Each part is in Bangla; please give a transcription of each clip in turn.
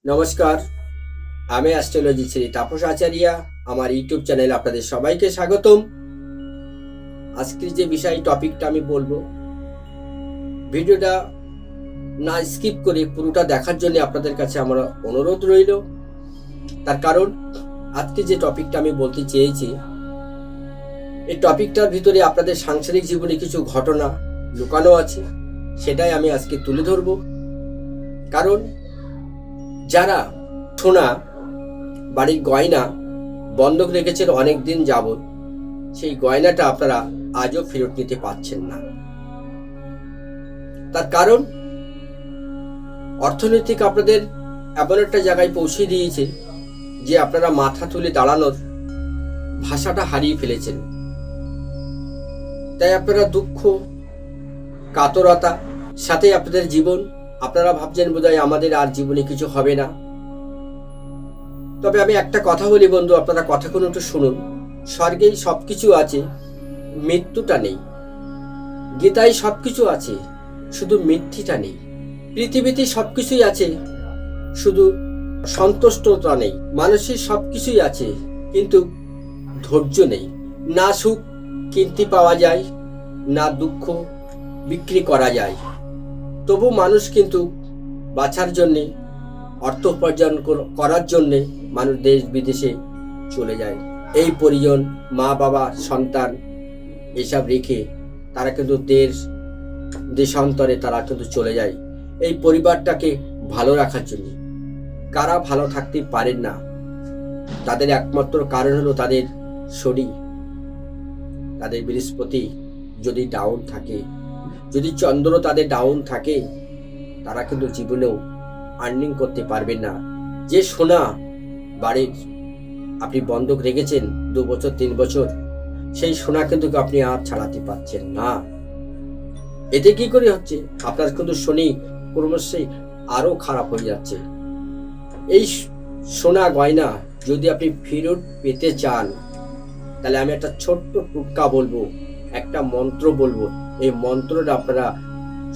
নমস্কার, আমি অ্যাস্ট্রোলজি শ্রী তাপস আচারিয়া। আমার ইউটিউব চ্যানেলে আপনাদের সবাইকে স্বাগতম। আজকের যে বিষয় টপিকটা আমি বলবো, ভিডিওটা না স্কিপ করে পুরোটা দেখার জন্য আপনাদের কাছে আমার অনুরোধ রইল। তার কারণ আজকে যে টপিকটা আমি বলতে চেয়েছি, এই টপিকটার ভিতরে আপনাদের সাংসারিক জীবনে কিছু ঘটনা লুকানো আছে, সেটাই আমি আজকে তুলে ধরব। কারণ যারা সোনা, বাড়ির গয়না বন্ধক রেখেছেন অনেক দিন যাবৎ, সেই গয়নাটা আপনারা আজও ফেরত নিতে পারছেন না। তার কারণ অর্থনৈতিক আপনাদের এমন একটা জায়গায় পৌঁছে দিয়েছে যে আপনারা মাথা তুলে দাঁড়ানোর ভাষাটা হারিয়ে ফেলেছেন। তাই আপনারা দুঃখ, কাতরতা, সাথে আপনাদের জীবন, আপনারা ভাবছেন বোধহয় আমাদের আর জীবনে কিছু হবে না। তবে আমি একটা কথা বলি বন্ধু, আপনারা কথাগুলো একটু শুনুন। স্বর্গেই সবকিছু আছে, মৃত্যুটা নেই। গীতায় সবকিছু আছে, শুধু মিথ্যিটা নেই। পৃথিবীতে সবকিছুই আছে, শুধু সন্তুষ্টতা নেই। মানুষের সবকিছুই আছে, কিন্তু ধৈর্য নেই। না সুখ কিনতে পাওয়া যায়, না দুঃখ বিক্রি করা যায়। তবু মানুষ কিন্তু বাঁচার জন্যে, অর্থ উপার্জন করার জন্যে মানুষ দেশ বিদেশে চলে যায়। এই পরিজন, মা বাবা, সন্তান এসব রেখে তারা কিন্তু দেশান্তরে তারা কিন্তু চলে যায় এই পরিবারটাকে ভালো রাখার জন্য। কারা ভালো থাকতে পারেন না, তাদের একমাত্র কারণ হলো তাদের শনি, তাদের বৃহস্পতি যদি ডাউন থাকে, যদি চন্দ্র তাদের ডাউন থাকে, তারা কিন্তু জীবনেও আর্নিং করতে পারবেন না। যে সোনা বাড়ির আপনি বন্ধক রেখেছেন 2 বছর 3 বছর, সেই সোনা কিন্তু আপনি আর ছাড়াতে পারছেন না। এতে কি করে হচ্ছে, আপনার কিন্তু শনি ক্রমশই আরো খারাপ হয়ে যাচ্ছে। এই সোনা গয়না যদি আপনি ফেরত পেতে চান, তাহলে আমি একটা ছোট্ট টুটকা বলবো, একটা মন্ত্র বলবো। এই মন্ত্রটা আপনারা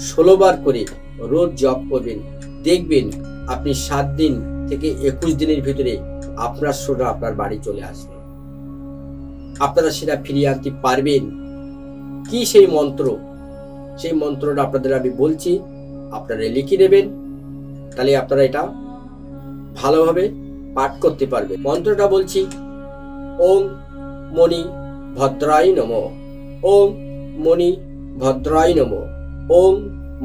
16 বার করে রোজ জপ করবেন। দেখবেন আপনি 7 দিন থেকে 21 দিনের ভিতরে আপনার সোনা আপনার বাড়ি চলে আসবে। আপনারা সেটা ফিরিয়ে আনতে পারবেন। কি সেই মন্ত্র? সেই মন্ত্রটা আপনাদের আমি বলছি, আপনারা লিখে নেবেন, তাহলে আপনারা এটা ভালোভাবে পাঠ করতে পারবেন। মন্ত্রটা বলছি, ওম মণি ভদ্রায় নমঃ, ওম মণি ভদ্রায় নমঃ, ওম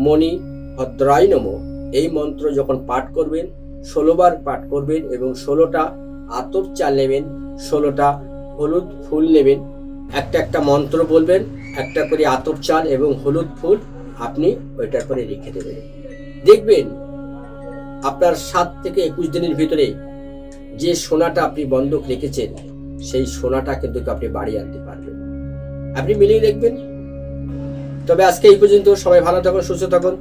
মণি ভদ্রায় নমঃ। এই মন্ত্র যখন পাঠ করবেন, 16 বার পাঠ করবেন এবং 16টা আতপ চাল নেবেন, 16টা হলুদ ফুল নেবেন। একটা মন্ত্র বলবেন, একটা করে আতপ চাল এবং হলুদ ফুল আপনি ওইটার পরে রেখে দেবেন। দেখবেন আপনার 7 থেকে 21 দিনের ভিতরে যে সোনাটা আপনি বন্ধক রেখেছেন, সেই সোনাটা কিন্তু আপনি বাড়ি আনতে পারবেন। আপনি মিলিয়ে দেখবেন। তবে আজকে এই পর্যন্ত। সবাই ভালো থাকুন, সুস্থ থাকুন।